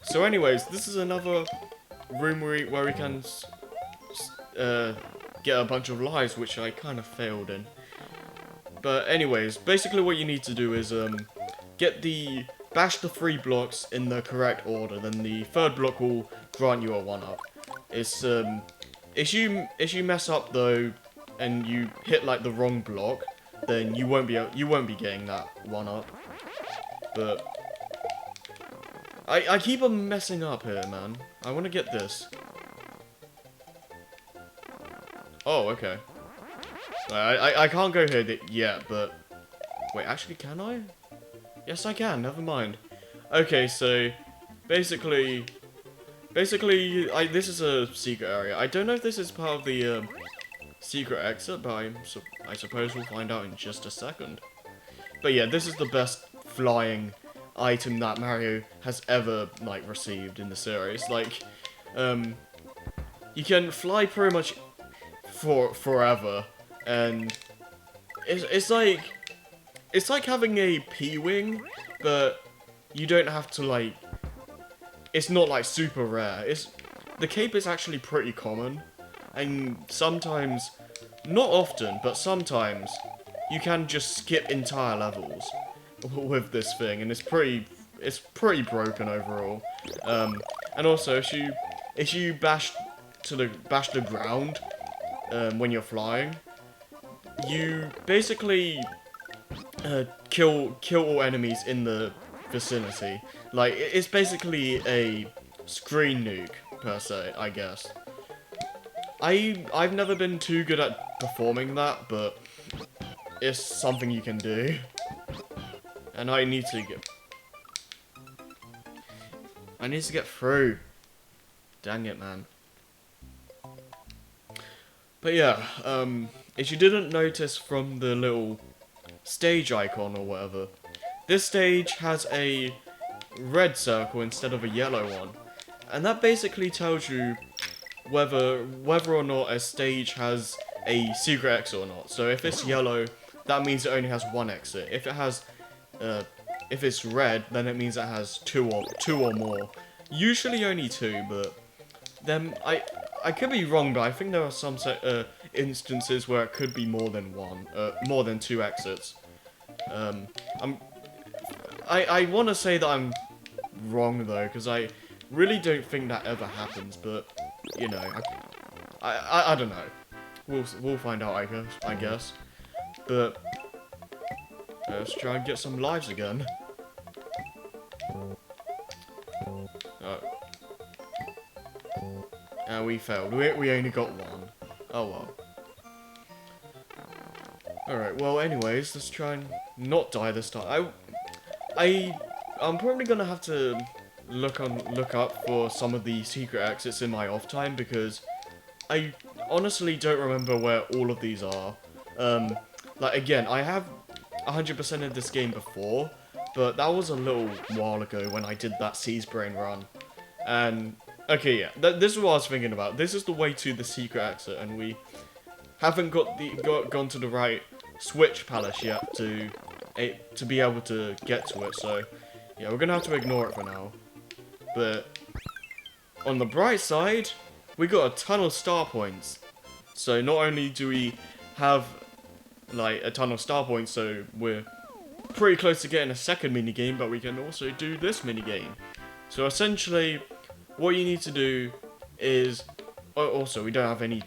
So anyways, this is another room where we can get a bunch of lives, which I kind of failed in. But anyways, basically what you need to do is bash the 3 blocks in the correct order. Then the 3rd block will grant you a 1-up. It's if you mess up though, and you hit like the wrong block, then you won't be getting that 1-up. But I keep on messing up here, man. I want to get this. Oh, okay. I can't go here yet, but wait, actually, can I? Yes, I can. Never mind. Okay, so basically, this is a secret area. I don't know if this is part of the secret exit, but I suppose we'll find out in just a second. But yeah, this is the best flying item that Mario has ever like received in the series. Like, you can fly pretty much forever, and it's like having a P-wing, but you don't have to like. It's not like super rare. The cape is actually pretty common, and sometimes, not often, but sometimes you can just skip entire levels with this thing, and it's pretty broken overall. And also if you bash the ground when you're flying, you basically kill all enemies in the vicinity. Like it's basically a screen nuke per se, I guess. I've never been too good at performing that, but it's something you can do. And I need to get through. Dang it, man. But yeah, if you didn't notice from the little stage icon or whatever, this stage has a red circle instead of a yellow one. And that basically tells you whether or not a stage has a secret exit or not. So if it's yellow, that means it only has 1 exit. If it's red, then it means it has two or more. Usually only 2, but then I could be wrong, but I think there are some instances where it could be more than 2 exits. I want to say that I'm wrong though, because I really don't think that ever happens. But you know, I don't know. We'll find out, I guess. But let's try and get some lives again. Oh. And we failed. We only got 1. Oh well. Alright, well anyways, let's try and not die this time. I'm probably gonna have to look up for some of the secret exits in my off time, because I honestly don't remember where all of these are. Like again, I have 100% of this game before, but that was a little while ago when I did that Seas Brain run. And okay, yeah, this is what I was thinking about. This is the way to the secret exit, and we haven't gone to the right Switch Palace yet to be able to get to it. So yeah, we're gonna have to ignore it for now. But on the bright side, we got a ton of star points. So not only do we have like a ton of star points, so we're pretty close to getting a second minigame, but we can also do this minigame. So essentially, what you need to do is... Oh, also, we don't have any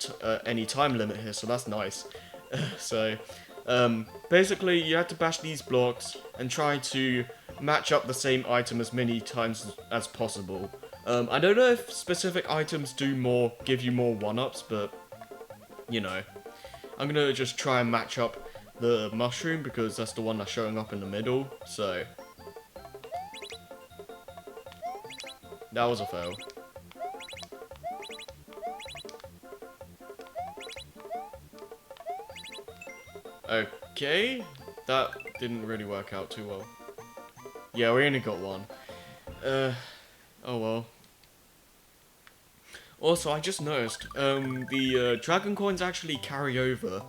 time limit here, so that's nice. So, basically, you have to bash these blocks and try to match up the same item as many times as possible. I don't know if specific items give you more 1-ups, but, you know. I'm gonna just try and match up the mushroom, because that's the one that's showing up in the middle, so... That was a fail. Okay, that didn't really work out too well. Yeah, we only got 1. Oh well. Also, I just noticed, the dragon coins actually carry over.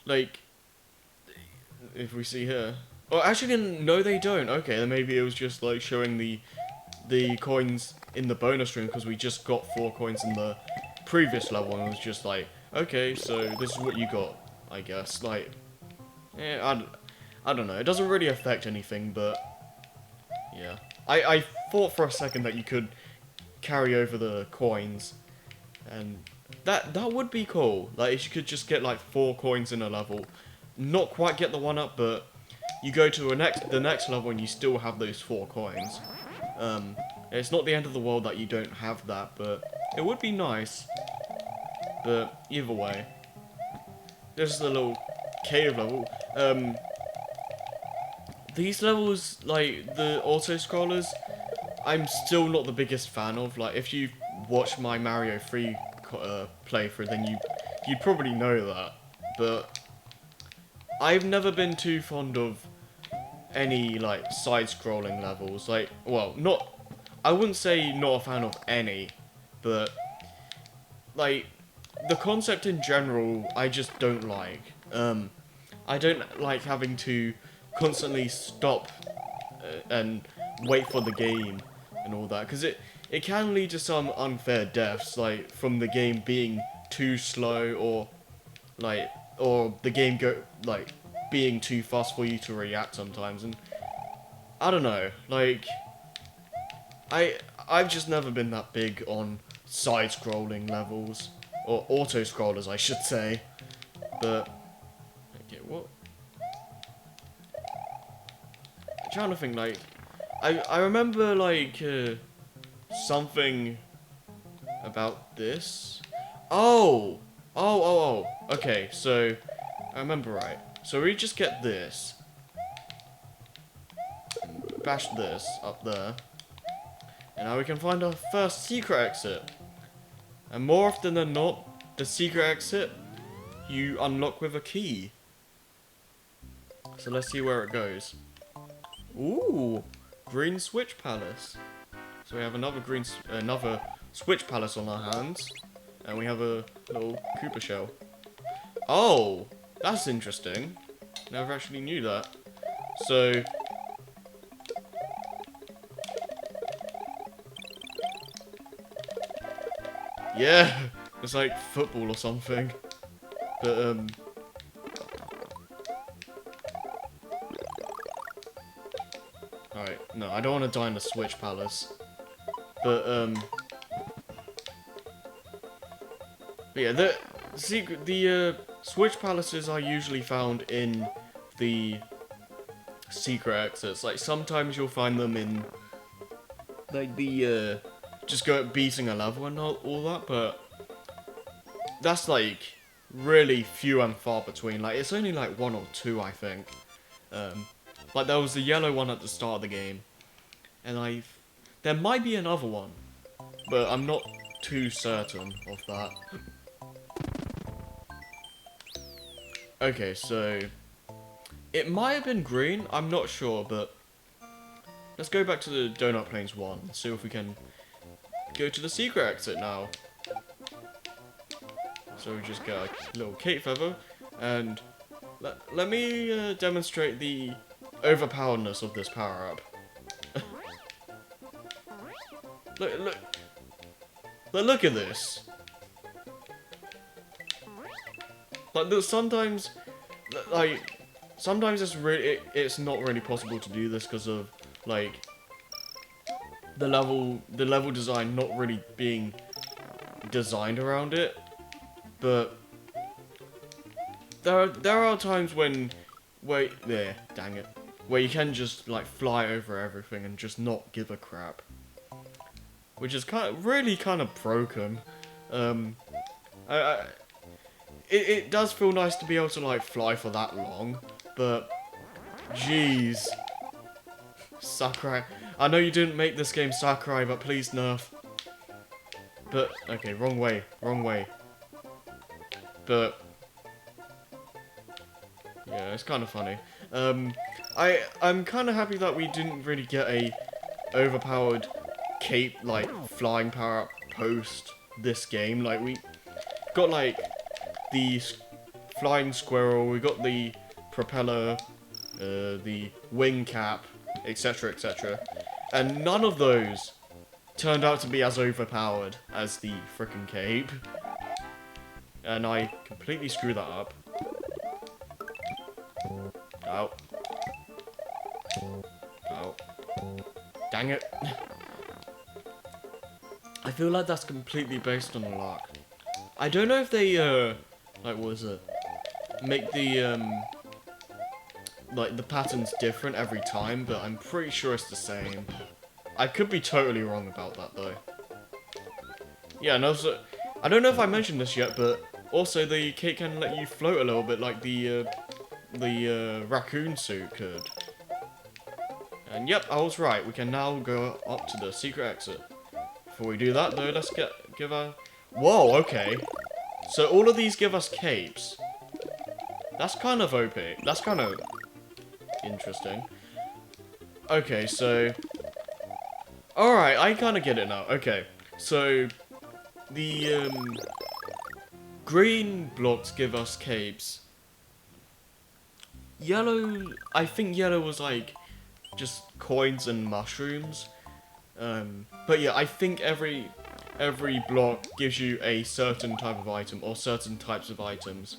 Like, if we see here. Oh, actually, no, they don't. Okay, then maybe it was just like showing the the coins in the bonus room because we just got 4 coins in the previous level, and it was just like, okay, so this is what you got, I guess. Like, I don't know. It doesn't really affect anything, but yeah. I thought for a second that you could carry over the coins, and that would be cool. Like, if you could just get like 4 coins in a level, not quite get the 1-up, but you go to the next level and you still have those 4 coins. It's not the end of the world that you don't have that, but it would be nice. But either way, this is a little cave level. These levels, like the auto-scrollers, I'm still not the biggest fan of. Like, if you watch my Mario 3 playthrough, then you'd probably know that. But I've never been too fond of any like side-scrolling levels. Like, well, I wouldn't say not a fan of any, but like the concept in general, I just don't like. I don't like having to constantly stop and wait for the game and all that, because it can lead to some unfair deaths, like from the game being too slow, or the game being too fast for you to react sometimes. And I don't know, like I've just never been that big on side-scrolling levels, or auto-scrollers I should say. But okay, what? I'm trying to think, like I remember like something about this. Oh, okay, so I remember right. So we just get this, bash this up there, and now we can find our first secret exit. And more often than not, the secret exit you unlock with a key. So let's see where it goes. Ooh, Green Switch Palace. So we have another Switch Palace on our hands, and we have a little Koopa shell. Oh, that's interesting. Never actually knew that. So yeah, it's like football or something. But alright, no, I don't want to die in the Switch Palace. But yeah, the Switch Palaces are usually found in the secret exits. Like, sometimes you'll find them in like the just beating a level and all that, but that's like really few and far between. Like, it's only like 1 or 2, I think. Like, there was the yellow one at the start of the game, and there might be another one, but I'm not too certain of that. Okay, so it might have been green, I'm not sure, but let's go back to the Donut Plains 1 and see if we can go to the secret exit now. So we just get a little cape feather, and let me demonstrate the overpoweredness of this power-up. Look at this. Like, sometimes it's not really possible to do this because of like the level design not really being designed around it. But there are times where you can just like fly over everything and just not give a crap, which is really kind of broken. It does feel nice to be able to like fly for that long, but jeez, Sakurai. I know you didn't make this game, Sakurai, but please nerf. But okay, wrong way. But yeah, it's kind of funny. I'm kind of happy that we didn't really get a overpowered cape like flying power up post this game. Like, we got like the flying squirrel, we got the propeller, the wing cap, etc., etc. And none of those turned out to be as overpowered as the frickin' cape. And I completely screwed that up. Ow. Ow. Dang it. I feel like that's completely based on luck. I don't know if they, like, what is it? Make the, like, the patterns different every time, but I'm pretty sure it's the same. I could be totally wrong about that, though. Yeah, and also, I don't know if I mentioned this yet, but also the cape can let you float a little bit like the raccoon suit could. And yep, I was right. We can now go up to the secret exit. Before we do that, though, let's give a... Whoa, okay. So all of these give us capes. That's kind of OP. That's kind of interesting. Okay, so... Alright, I kind of get it now. Okay, so... The, green blocks give us capes. Yellow... I think yellow was, like, just coins and mushrooms. But yeah, I think every block gives you a certain type of item, or certain types of items.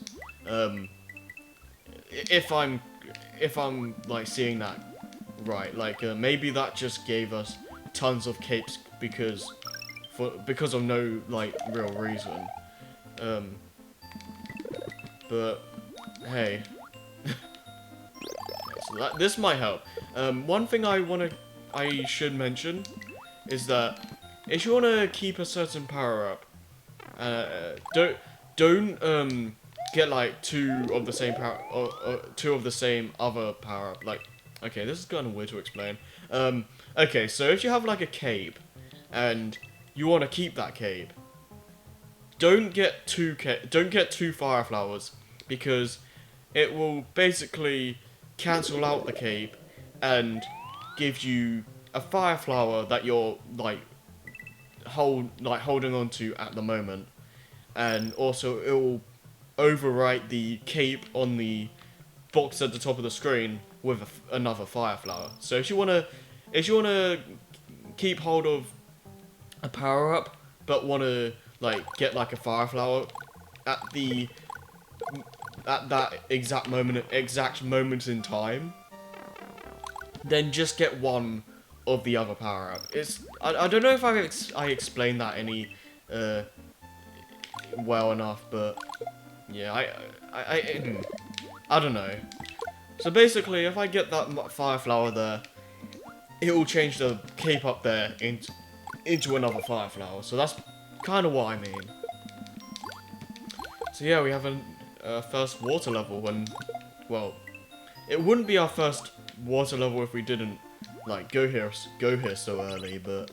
If I'm, like, seeing that right, like, maybe that just gave us tons of capes because of no, like, real reason. But, hey. So this might help. One thing I should mention is that if you want to keep a certain power up, don't get like two of the same power or two of the same other power up. Like, okay, this is kind of weird to explain. Okay, so if you have like a cape and you want to keep that cape, don't get two fire flowers because it will basically cancel out the cape and give you a fire flower that you're like holding on to at the moment, and also it will overwrite the cape on the box at the top of the screen with another fire flower. So if you wanna keep hold of a power up but wanna like get like a fire flower at that exact moment in time, then just get one of the other power up. I don't know if I explained that any well enough, but yeah, I don't know. So basically, if I get that fire flower there, it will change the cape up there into another fire flower. So that's kind of what I mean. So yeah, we have a first water level, and well, it wouldn't be our first water level if we didn't like go here so early, but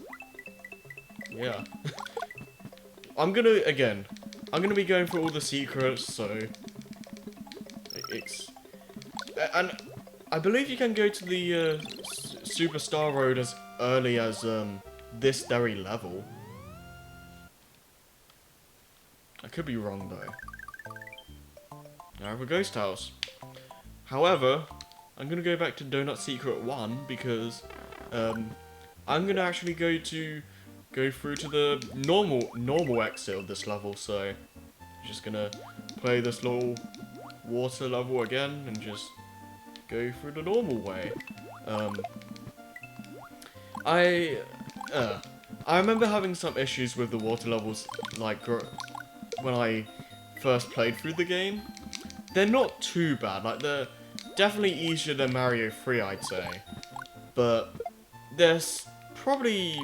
yeah. I'm gonna be going through all the secrets, so and I believe you can go to the Superstar Road as early as this very level. I could be wrong though. Now I have a ghost house. However, I'm gonna go back to Donut Secret 1 because I'm gonna actually go through to the normal exit of this level. So I'm just gonna play this little water level again and just go through the normal way. I remember having some issues with the water levels like when I first played through the game. They're not too bad, like they're definitely easier than Mario 3, I'd say. But there's probably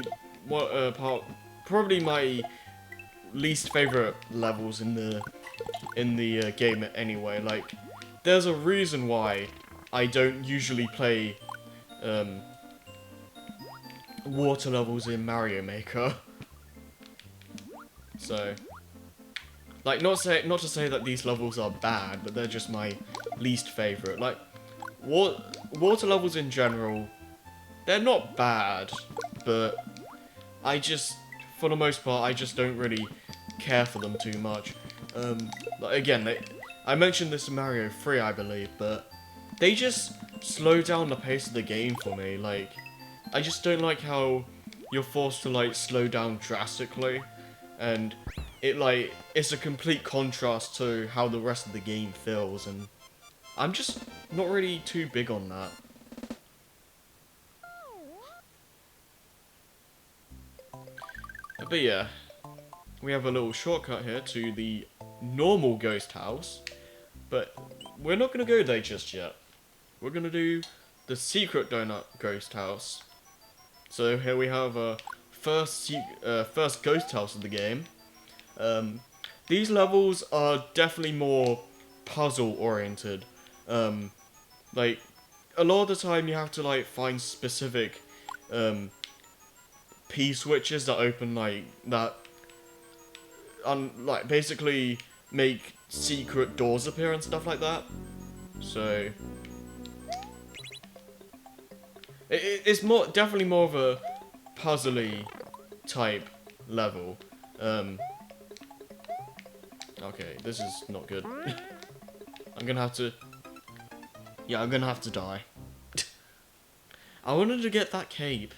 probably my least favorite levels in the game anyway. Like, there's a reason why I don't usually play water levels in Mario Maker. So, like, not to say that these levels are bad, but they're just my least favorite. Like, water levels in general, they're not bad, but for the most part, I just don't really care for them too much. Like, again, I mentioned this in Mario 3, I believe, but they just slow down the pace of the game for me. Like, I just don't like how you're forced to like slow down drastically, and it's a complete contrast to how the rest of the game feels, and I'm just not really too big on that. But yeah, we have a little shortcut here to the normal ghost house, but we're not going to go there just yet. We're going to do the secret donut ghost house. So here we have a first ghost house of the game. These levels are definitely more puzzle oriented. Like a lot of the time you have to like find specific P switches that open like basically make secret doors appear and stuff like that. So it's definitely more of a puzzly type level. Okay, this is not good. I'm gonna have to. Yeah, I'm gonna have to die. I wanted to get that cape.